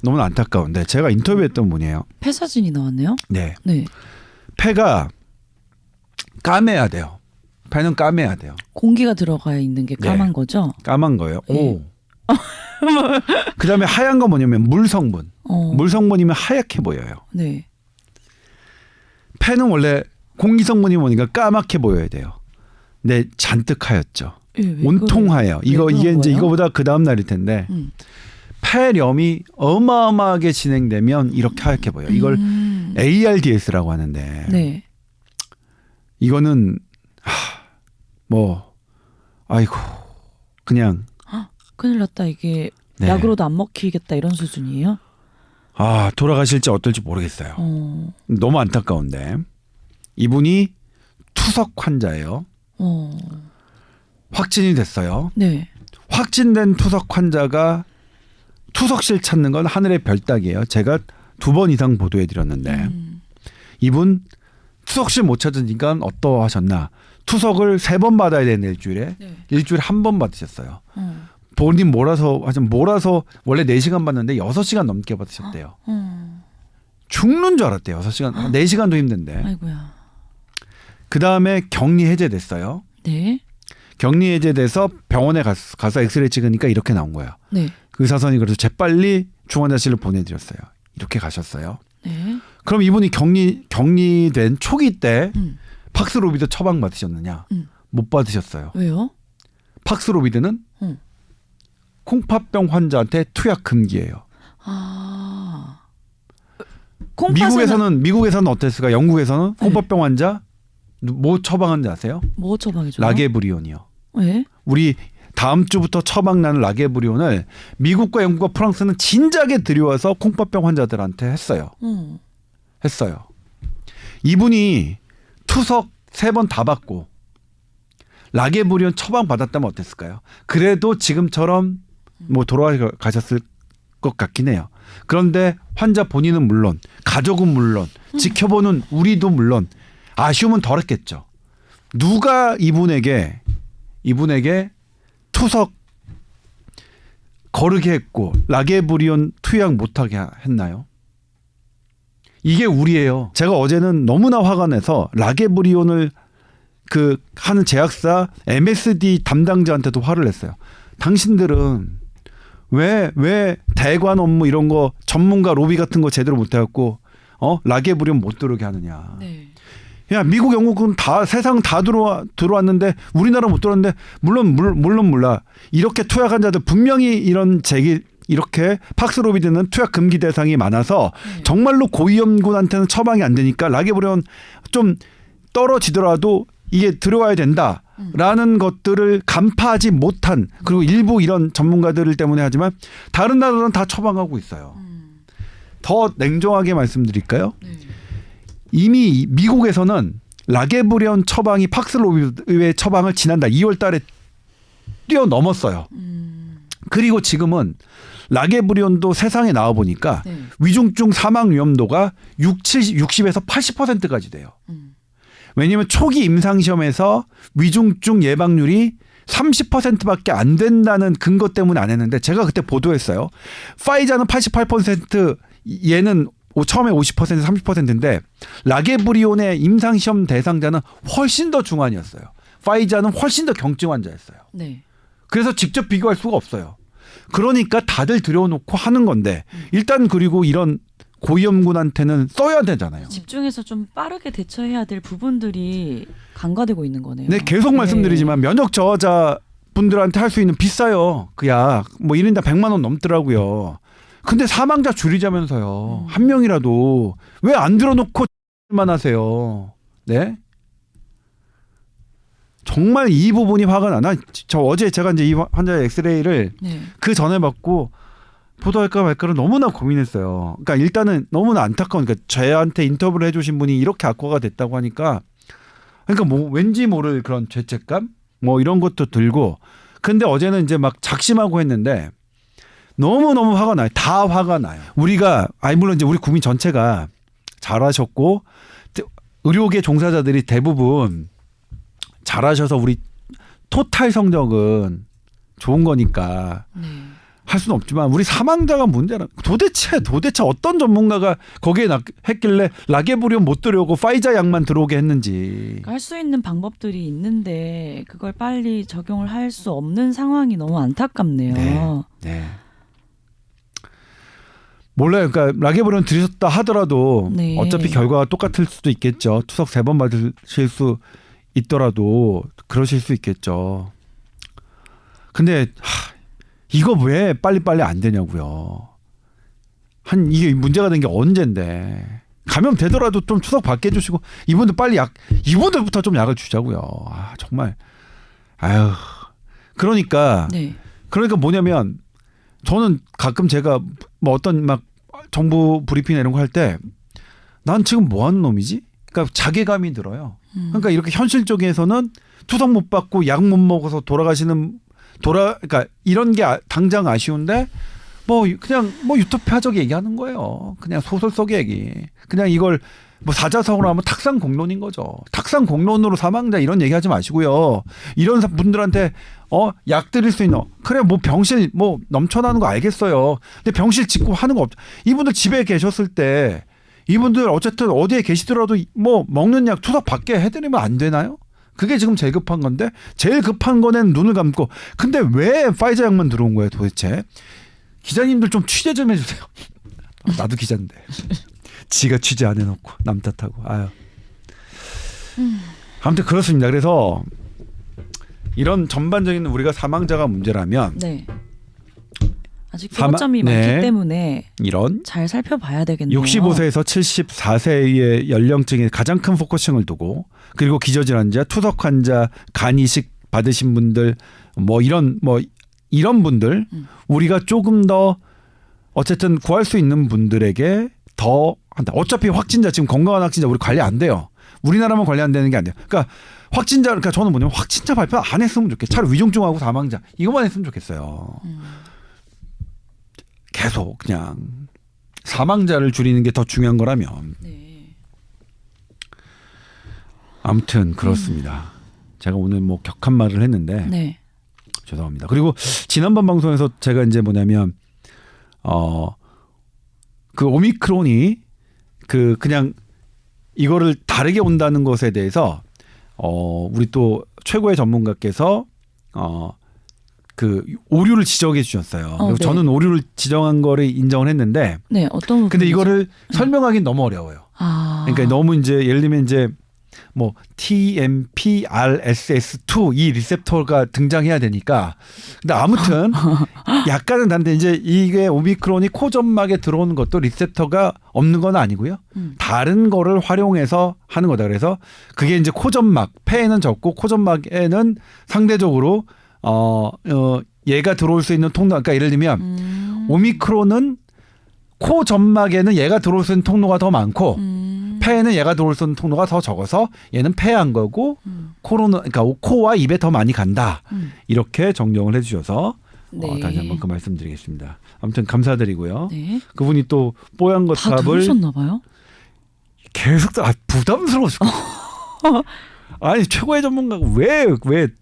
너무 안타까운데 제가 인터뷰했던 분이에요. 폐 사진이 나왔네요. 네. 네. 폐가 까매야 돼요. 폐는 까매야 돼요. 공기가 들어가 있는 게 까만 네. 거죠? 까만 거예요. 네. 오. 그다음에 하얀 건 뭐냐면 물 성분. 물 성분이면 하얗게 보여요. 네. 폐는 원래 공기 성분이 뭐니까 까맣게 보여야 돼요. 근데 잔뜩 하였죠. 왜 온통 하얘요. 이게 그런 이제 거예요? 이거보다 그 다음 날일 텐데 폐렴이 어마어마하게 진행되면 이렇게 하얗게 보여요. 이걸 ARDS라고 하는데 네. 이거는 아이고 그냥 큰일 났다. 이게 네. 약으로도 안 먹히겠다 이런 수준이에요? 돌아가실지 어떨지 모르겠어요. 너무 안타까운데 이분이 투석 환자예요. 확진이 됐어요. 네. 확진된 투석 환자가 투석실 찾는 건 하늘의 별따기예요. 제가 2번 이상 보도해드렸는데 이분 투석실 못 찾으니까 어떠하셨나. 투석을 3번 받아야 되는 일주일에 네. 일주일에 1번 받으셨어요. 본인 몰아서 원래 4시간 받는데 6시간 넘게 받으셨대요. 죽는 줄 알았대요. 6시간 4시간도 힘든데. 아이고야. 그 다음에 격리 해제됐어요. 네. 격리 해제돼서 병원에 가서 엑스레이 찍으니까 이렇게 나온 거예요. 네. 의사선이 그래서 재빨리 중환자실로 보내드렸어요. 이렇게 가셨어요. 네. 그럼 이분이 격리된 초기 때 팍스로비드 처방 받으셨느냐? 못 받으셨어요. 왜요? 팍스로비드는 콩팥병 환자한테 투약 금기예요. 미국에서는 어땠을까? 영국에서는 콩팥병 환자 뭐 처방하는지 아세요? 뭐 처방해줘요? 라게브리온이요. 왜? 우리 다음 주부터 처방나는 라게브리온을 미국과 영국과 프랑스는 진작에 들여와서 콩팥병 환자들한테 했어요. 했어요. 이분이 투석 3번 다 받고 라게브리온 처방 받았다면 어땠을까요? 그래도 지금처럼 돌아가셨을 것 같긴 해요. 그런데 환자 본인은 물론 가족은 물론 지켜보는 우리도 물론 아쉬움은 덜했겠죠. 누가 이분에게 투석 거르게 했고 라게브리온 투약 못하게 했나요? 이게 우리예요. 제가 어제는 너무나 화가 나서 라게브리온을 하는 제약사 MSD 담당자한테도 화를 냈어요. 당신들은 왜 대관 업무 이런 거 전문가 로비 같은 거 제대로 못 해갖고 라게브리온 못 들어오게 하느냐. 네. 야, 미국, 영국은 다 세상 다 들어왔는데 우리나라 못 들어왔는데 물론 몰라. 이렇게 투약 환자들 분명히 이렇게 팍스로비드는 투약 금기 대상이 많아서 정말로 고위험군한테는 처방이 안 되니까 라게브리온 좀 떨어지더라도 이게 들어와야 된다라는 것들을 간파하지 못한 그리고 일부 이런 전문가들 때문에 하지만 다른 나라는 다 처방하고 있어요. 더 냉정하게 말씀드릴까요? 이미 미국에서는 라게브리온 처방이 팍스로비드의 처방을 지난달 2월 달에 뛰어넘었어요. 그리고 지금은 라게브리온도 세상에 나와 보니까 위중증 사망 위험도가 60에서 80%까지 돼요. 왜냐하면 초기 임상시험에서 위중증 예방률이 30%밖에 안 된다는 근거 때문에 안 했는데 제가 그때 보도했어요. 파이자는 88%, 얘는 처음에 50%, 30%인데 라게브리온의 임상시험 대상자는 훨씬 더 중환이었어요. 파이자는 훨씬 더 경증 환자였어요. 네. 그래서 직접 비교할 수가 없어요. 그러니까 다들 들여놓고 하는 건데 일단 그리고 이런 고위험군한테는 써야 되잖아요. 집중해서 좀 빠르게 대처해야 될 부분들이 간과되고 있는 거네요. 네, 계속 말씀드리지만 면역 저하자 분들한테 할 수 있는 비싸요. 그 약. 1인당 100만 원 넘더라고요. 근데 사망자 줄이자면서요. 한 명이라도 왜 안 들어놓고 만 하세요. 네? 정말 이 부분이 화가 나. 저 어제 제가 이제 이 환자의 엑스레이를 그 전에 받고 보도할까 말까를 너무나 고민했어요. 그러니까 일단은 너무나 안타까운. 그러니까 저한테 인터뷰를 해주신 분이 이렇게 악화가 됐다고 하니까 그러니까 왠지 모를 그런 죄책감 이런 것도 들고. 근데 어제는 이제 막 작심하고 했는데 너무너무 화가 나요. 다 화가 나요. 우리가 물론 이제 우리 국민 전체가 잘하셨고 의료계 종사자들이 대부분 잘하셔서 우리 토탈 성적은 좋은 거니까 할 수는 없지만 우리 사망자가 문제라. 도대체 어떤 전문가가 거기에 했길래 라게브리온 못 들어오고 파이자 약만 들어오게 했는지. 할 수 있는 방법들이 있는데 그걸 빨리 적용을 할 수 없는 상황이 너무 안타깝네요. 네. 몰라요. 그러니까 라게브리온 들으셨다 하더라도 네. 어차피 결과가 똑같을 수도 있겠죠. 투석 3번 받으실 수 있더라도 그러실 수 있겠죠. 근데 이거 왜 빨리빨리 안 되냐고요. 이게 문제가 된 게 언젠데. 감염되더라도 좀 투석 받게 해주시고 이분들부터 좀 약을 주자고요. 정말. 아유. 그러니까 뭐냐면 저는 가끔 제가 뭐 어떤 막 정부 브리핑 이런 거 할 때 난 지금 뭐 하는 놈이지? 그러니까 자괴감이 들어요. 그러니까 이렇게 현실적에서는 투석 못 받고 약 못 먹어서 그러니까 이런 게 당장 아쉬운데 그냥 유토피아적 얘기하는 거예요. 그냥 소설 속의 얘기. 그냥 이걸 사자성어로 하면 탁상공론인 거죠. 탁상공론으로 사망자 이런 얘기하지 마시고요. 이런 분들한테 약 드릴 수 있는 그래 병실 넘쳐나는 거 알겠어요. 근데 병실 짓고 하는 거 없죠. 이분들 집에 계셨을 때 이분들 어쨌든 어디에 계시더라도 먹는 약 투석 받게 해드리면 안 되나요? 그게 지금 제일 급한 건데 제일 급한 거는 눈을 감고 근데 왜 파이자 약만 들어온 거예요 도대체? 기자님들 좀 취재 좀 해주세요. 나도 기자인데 지가 취재 안 해놓고 남 탓하고 아무튼 그렇습니다. 그래서 이런 전반적인 우리가 사망자가 문제라면 아직 폐거점이 많기 때문에 이런 잘 살펴봐야 되겠네요. 65세에서 74세의 연령층에 가장 큰 포커싱을 두고 그리고 기저질환자, 투석 환자, 간 이식 받으신 분들 이런 분들 우리가 조금 더 어쨌든 구할 수 있는 분들에게 더 한다. 어차피 확진자 지금 건강한 확진자 우리 관리 안 돼요. 우리나라만 관리 안 되는 게 안 돼요. 그러니까 저는 뭐냐면 확진자 발표 안 했으면 좋겠어요. 차라리 위중증하고 사망자 이것만 했으면 좋겠어요. 계속 그냥 사망자를 줄이는 게 더 중요한 거라면. 아무튼 그렇습니다. 제가 오늘 격한 말을 했는데 죄송합니다. 그리고 지난번 방송에서 제가 이제 뭐냐면 그 오미크론이 그냥 이거를 다르게 온다는 것에 대해서 우리 또 최고의 전문가께서 그 오류를 지적해 주셨어요. 그래서 저는 오류를 지정한 거를 인정을 했는데 어떤 부분이죠? 근데 이거를 설명하기는 너무 어려워요. 그러니까 너무 이제 예를 들면 이제 TMPRSS2 이 리셉터가 등장해야 되니까. 근데 아무튼 약간은 다른데 이제 이게 오미크론이 코점막에 들어오는 것도 리셉터가 없는 건 아니고요. 다른 거를 활용해서 하는 거다. 그래서 그게 이제 코점막, 폐에는 적고 코점막에는 상대적으로 얘가 들어올 수 있는 통로. 그러니까 예를 들면 오미크론은 코점막에는 얘가 들어올 수 있는 통로가 더 많고 폐에는 얘가 들어올 수 있는 통로가 더 적어서 얘는 폐한 거고 그러니까 코와 입에 더 많이 간다. 이렇게 정정을 해주셔서 다시 한번 그 말씀드리겠습니다. 아무튼 감사드리고요. 그분이 또 뽀얀 것 다 답을 들으셨나 봐요? 계속 부담스러워 죽겠어. 아니 최고의 전문가가 왜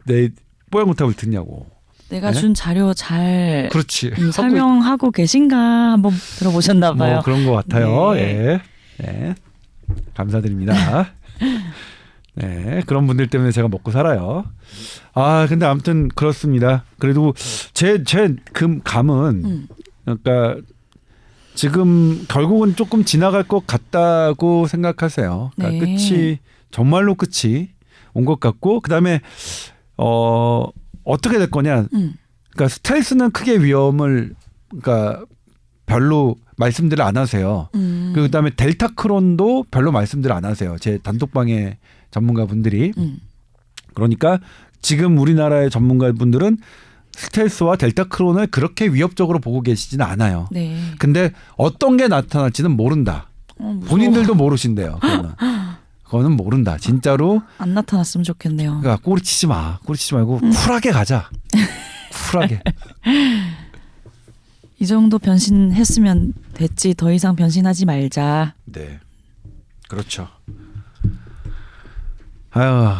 내 뽀얀 것 답을 듣냐고. 내가 준 자료 잘 그렇지. 설명하고 계신가 한번 들어보셨나 봐요. 그런 것 같아요. 네. 감사드립니다. 네, 그런 분들 때문에 제가 먹고 살아요. 근데 아무튼 그렇습니다. 그래도 제 감은 그러니까 지금 결국은 조금 지나갈 것 같다고 생각하세요. 그러니까 정말로 끝이 온 것 같고 그다음에 어떻게 될 거냐. 그러니까 스텔스는 크게 위험을 그러니까 별로 말씀들을 안 하세요. 그다음에 델타 크론도 별로 말씀들을 안 하세요. 제 단톡방의 전문가분들이. 그러니까 지금 우리나라의 전문가분들은 스텔스와 델타 크론을 그렇게 위협적으로 보고 계시지는 않아요. 근데 어떤 게 나타날지는 모른다. 본인들도 모르신대요. 그거는 모른다. 진짜로. 안 나타났으면 좋겠네요. 그러니까 꼬리치지 마. 꼬리치지 말고 쿨하게 가자. 쿨하게. 이 정도 변신했으면 됐지. 더 이상 변신하지 말자. 네. 그렇죠. 아유.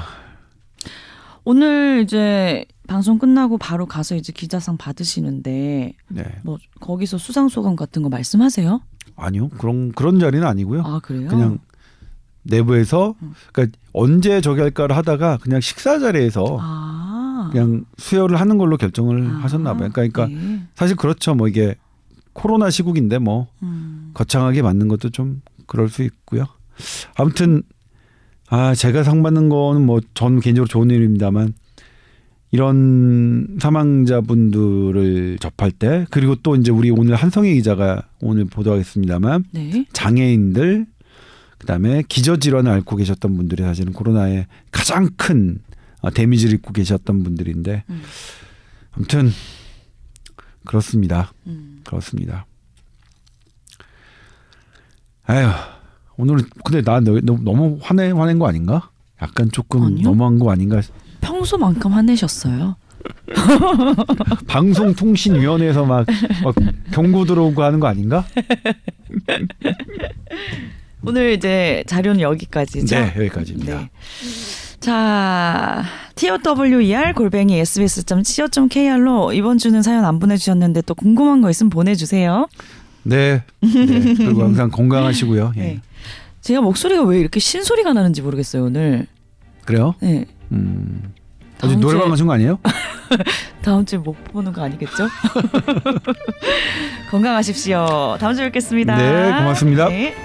오늘 이제 방송 끝나고 바로 가서 이제 기자상 받으시는데 네. 뭐 거기서 수상 소감 같은 거 말씀하세요? 아니요. 그런 자리는 아니고요. 아 그래요? 그냥 내부에서 그러니까 언제 저기 할까를 하다가 그냥 식사 자리에서 그냥 수여를 하는 걸로 결정을 하셨나 봐요. 그러니까 네. 사실 그렇죠. 뭐 이게 코로나 시국인데 뭐 거창하게 맞는 것도 좀 그럴 수 있고요. 아무튼 제가 상 받는 거는 뭐 전 개인적으로 좋은 일입니다만 이런 사망자분들을 접할 때 그리고 또 이제 우리 오늘 한성희 기자가 오늘 보도하겠습니다만 네. 장애인들 그다음에 기저질환을 앓고 계셨던 분들이 사실은 코로나에 가장 큰 데미지를 입고 계셨던 분들인데 아무튼 그렇습니다. 그렇습니다. 아휴 오늘 근데 나 너무 화낸 거 아닌가? 약간 조금 아니요? 너무한 거 아닌가? 평소만큼 화내셨어요. 방송통신위원회에서 막 경고 들어오고 하는 거 아닌가? 오늘 이제 자료는 여기까지죠. 네, 여기까지입니다. 네. 자, tower@sbs.co.kr로 이번 주는 사연 안 보내주셨는데 또 궁금한 거 있으면 보내주세요. 네. 네. 그리고 항상 건강하시고요. 예. 네. 제가 목소리가 왜 이렇게 신소리가 나는지 모르겠어요 오늘. 그래요? 네. 어제 노래방 가신 거 아니에요? 다음 주에 못 보는 거 아니겠죠? 건강하십시오. 다음 주에 뵙겠습니다. 네, 고맙습니다. 네.